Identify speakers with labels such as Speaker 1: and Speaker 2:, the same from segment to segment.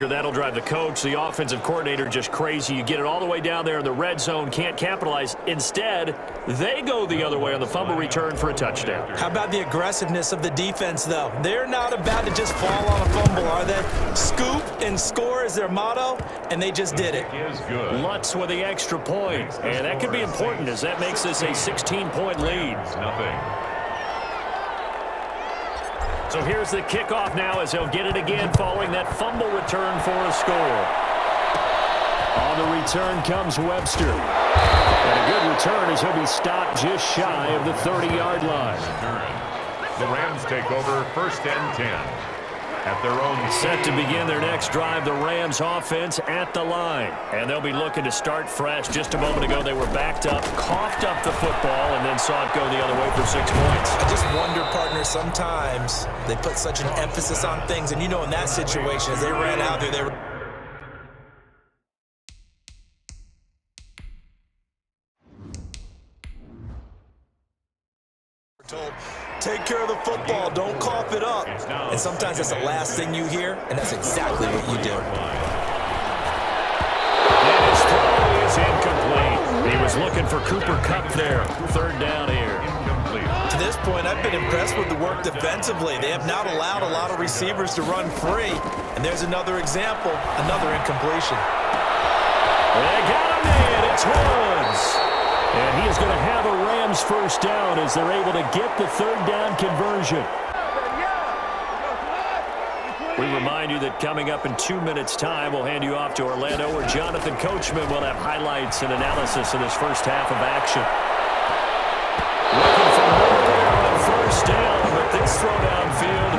Speaker 1: That'll drive the coach, the offensive coordinator, just crazy. You get it all the way down there in the red zone, can't capitalize. Instead, they go the other way on the fumble return for a touchdown.
Speaker 2: How about the aggressiveness of the defense, though? They're not about to just fall on a fumble, are they? Scoop and score is their motto, and they just did it.
Speaker 1: Lutz with the extra point, and that could be important as that makes this a 16-point lead. So here's the kickoff now as he'll get it again following that fumble return for a score. On the return comes Webster. And a good return as he'll be stopped just shy of the 30-yard line.
Speaker 3: The Rams take over 1st and 10. At their own
Speaker 1: set to begin their next drive, the Rams offense at the line. And they'll be looking to start fresh. Just a moment ago, they were backed up, coughed up the football, and then saw it go the other way for 6 points.
Speaker 2: I just wonder, partner, sometimes they put such an emphasis on things. And, you know, in that situation, as they ran out there, they were told, take care of the football, don't cough it up. And sometimes that's the last thing you hear, and that's exactly what you do.
Speaker 1: And his throw is incomplete. He was looking for Cooper Kupp there. 3rd down here.
Speaker 2: To this point, I've been impressed with the work defensively. They have not allowed a lot of receivers to run free. And there's another example, another incompletion.
Speaker 1: They got him in. It's Woods. And he is going to have a Rams first down as they're able to get the 3rd down conversion. We remind you that coming up in 2 minutes' time, we'll hand you off to Orlando, where Jonathan Coachman will have highlights and analysis of this first half of action. Looking for more there on 1st down, but this throw downfield,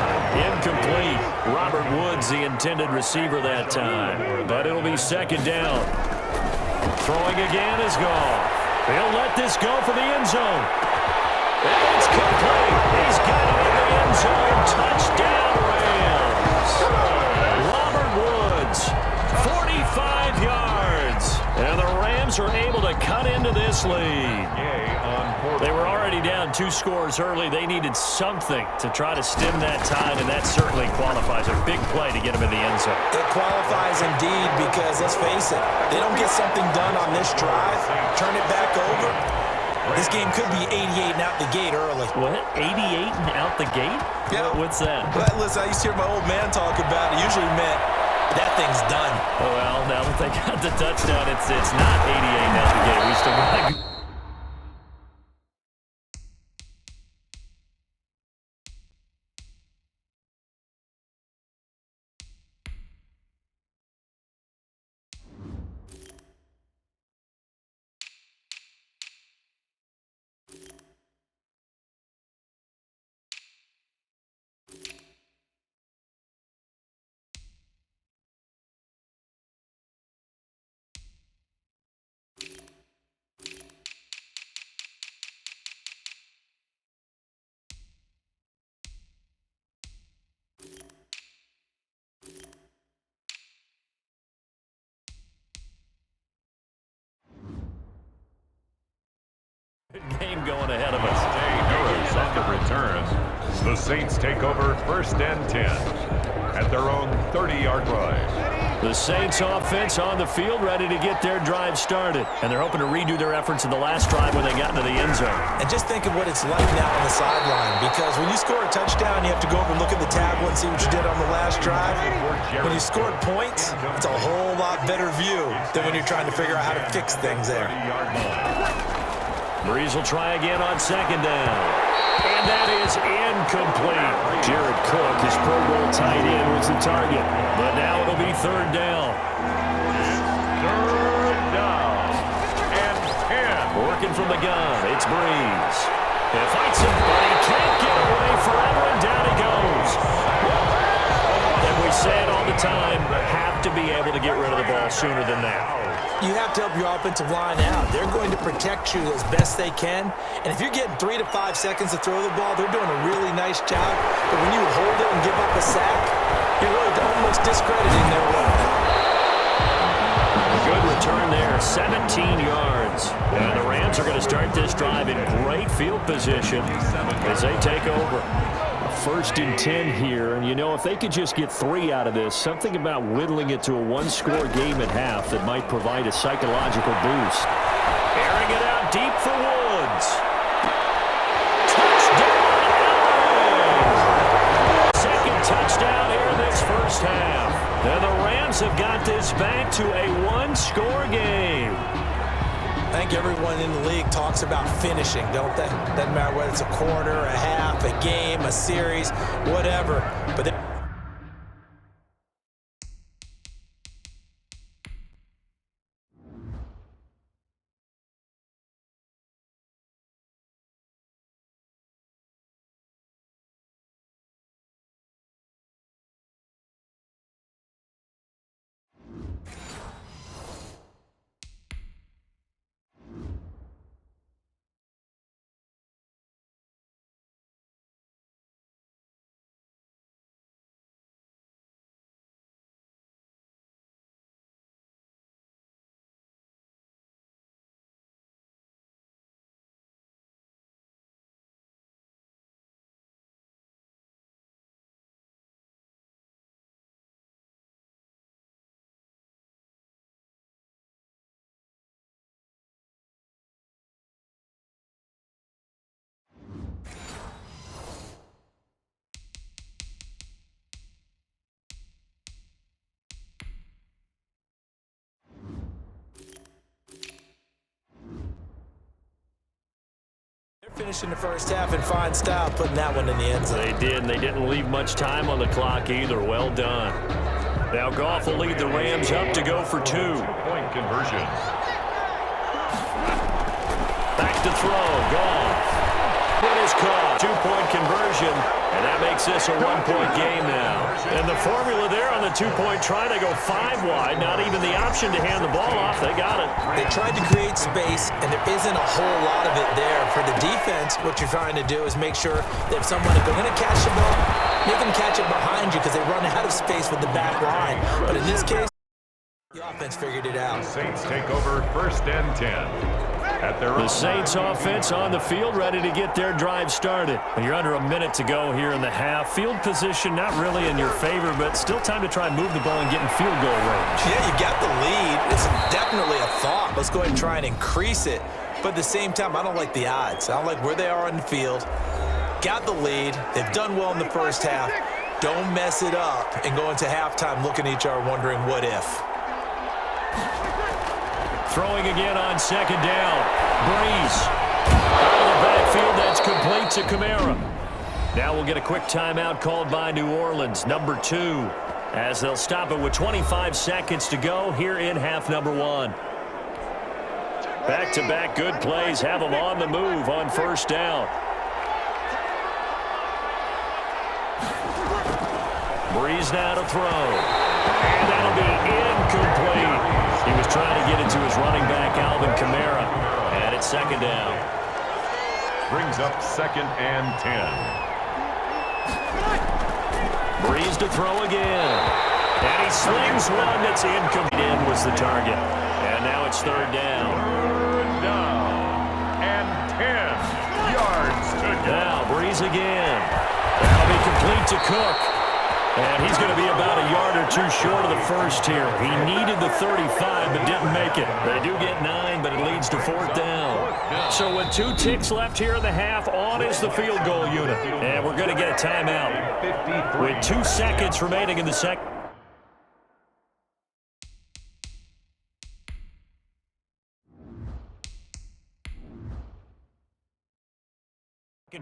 Speaker 1: incomplete. Robert Woods, the intended receiver that time. But it'll be 2nd down. Throwing again is gone. He'll let this go for the end zone. And it's complete. He's got it in the end zone. Touchdown, Rams. Robert Woods, 45 yards. And the Rams are able to cut into this lead. They were already down 2 scores early. They needed something to try to stem that tide, and that certainly qualifies. A big play to get them in the end zone.
Speaker 2: It qualifies indeed because, let's face it, they don't get something done on this drive, turn it back over, this game could be 88 and out the gate early.
Speaker 1: What? 88 and out the gate?
Speaker 2: Yeah.
Speaker 1: What's that?
Speaker 2: But listen, I used to hear my old man talk about it. Usually meant that thing's done.
Speaker 1: Oh, well, now that they got the touchdown, it's not 88 and out the gate. We still got game going ahead of us.
Speaker 3: Harris on the return. The Saints take over 1st and 10 at their own 30-yard line.
Speaker 1: The Saints offense on the field, ready to get their drive started. And they're hoping to redo their efforts in the last drive when they got into the end zone.
Speaker 2: And just think of what it's like now on the sideline, because when you score a touchdown, you have to go over and look at the tablet and see what you did on the last drive. When you scored points, it's a whole lot better view than when you're trying to figure out how to fix things there.
Speaker 1: Breeze will try again on 2nd down. And that is incomplete. Jared Cook, his Pro Bowl tight end, was the target. But now it'll be 3rd down.
Speaker 3: 3rd down and 10.
Speaker 1: Working from the gun, it's Breeze. He fights him, but he can't get away forever, and down he goes. And we say it all the time, have to be able to get rid of the ball sooner than that.
Speaker 2: You have to help your offensive line out. They're going to protect you as best they can. And if you're getting 3 to 5 seconds to throw the ball, they're doing a really nice job. But when you hold it and give up a sack, you're really almost discrediting their work.
Speaker 1: Good return there, 17 yards. And the Rams are going to start this drive in great field position as they take over. 1st and 10 here. And, you know, if they could just get 3 out of this, something about whittling it to a one-score game at half that might provide a psychological boost. Airing it out deep for Woods. Touchdown, LA! Second touchdown here in this first half. And the Rams have got this back to a one-score game.
Speaker 2: I think everyone in the league talks about finishing, don't they? Doesn't matter whether it's a quarter, a half, a game, a series, whatever. But finishing the first half in fine style, putting that one in the end zone.
Speaker 1: They did, and they didn't leave much time on the clock either. Well done. Now Goff will lead the Rams up to go for 2.
Speaker 3: Two-point conversion.
Speaker 1: Back to throw. Goff. It is caught. 2-point conversion, and that makes this a 1-point game now. And the formula there on the 2-point try to go 5 wide. Not even the option to hand the ball off. They got it.
Speaker 2: They tried to create space, and there isn't a whole lot of it there. For the defense, what you're trying to do is make sure that if someone, if they're going to catch the ball, make them catch it behind you because they run out of space with the back line. But in this case, the offense figured it out.
Speaker 3: Saints take over 1st and 10.
Speaker 1: The Saints offense on the field, ready to get their drive started. You're under a minute to go here in the half. Field position not really in your favor, but still time to try and move the ball and get in field goal range.
Speaker 2: Yeah, you got the lead. It's definitely a thought. Let's go ahead and try and increase it. But at the same time, I don't like the odds. I don't like where they are on the field. Got the lead. They've done well in the first half. Don't mess it up and go into halftime looking at each other wondering what if.
Speaker 1: Throwing again on 2nd down. Breeze. Out of the backfield, that's complete to Kamara. Now we'll get a quick timeout called by New Orleans, number 2, as they'll stop it with 25 seconds to go here in half number 1. Back-to-back good plays have them on the move on 1st down. Breeze now to throw. And that'll be incomplete. He was trying to get it to his running back, Alvin Kamara. And it's 2nd down.
Speaker 3: Brings up 2nd and 10.
Speaker 1: Breeze to throw again. And he slings one that's incomplete. In was the target. And now it's 3rd down.
Speaker 3: 3rd down. And 10 yards to go.
Speaker 1: Now Breeze again. That'll be complete to Cook. And he's going to be about a yard or 2 short of the first here. He needed the 35, but didn't make it. They do get 9, but it leads to 4th down. So with 2 ticks left here in the half, on is the field goal unit. And we're going to get a timeout with 2 seconds remaining in the second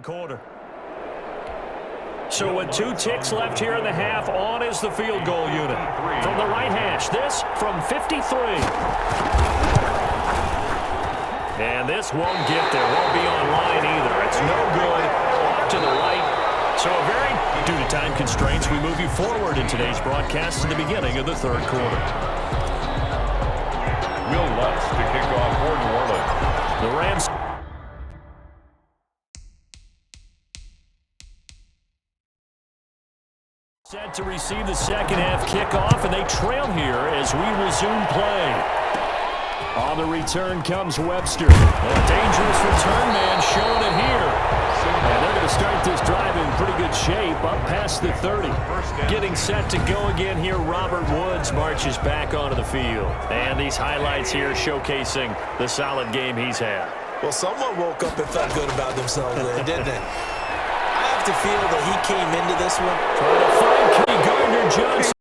Speaker 1: quarter. So with 2 ticks left here in the half, on is the field goal unit. From the right hash, this from 53. And this won't get there, won't be online either. It's no good, off to the right. So due to time constraints, we move you forward in today's broadcast to the beginning of the 3rd quarter.
Speaker 3: Will Lutz to kick off for New Orleans.
Speaker 1: The Rams set to receive the second half kickoff, and they trail here as we resume play. On the return comes Webster. A dangerous return man showing it here. And they're going to start this drive in pretty good shape, up past the 30. Getting set to go again here, Robert Woods marches back onto the field. And these highlights here showcasing the solid game he's had.
Speaker 2: Well, someone woke up and felt good about themselves there, didn't they? I have to feel that he came into this one
Speaker 1: trying to find Kenny Gardner-Johnson.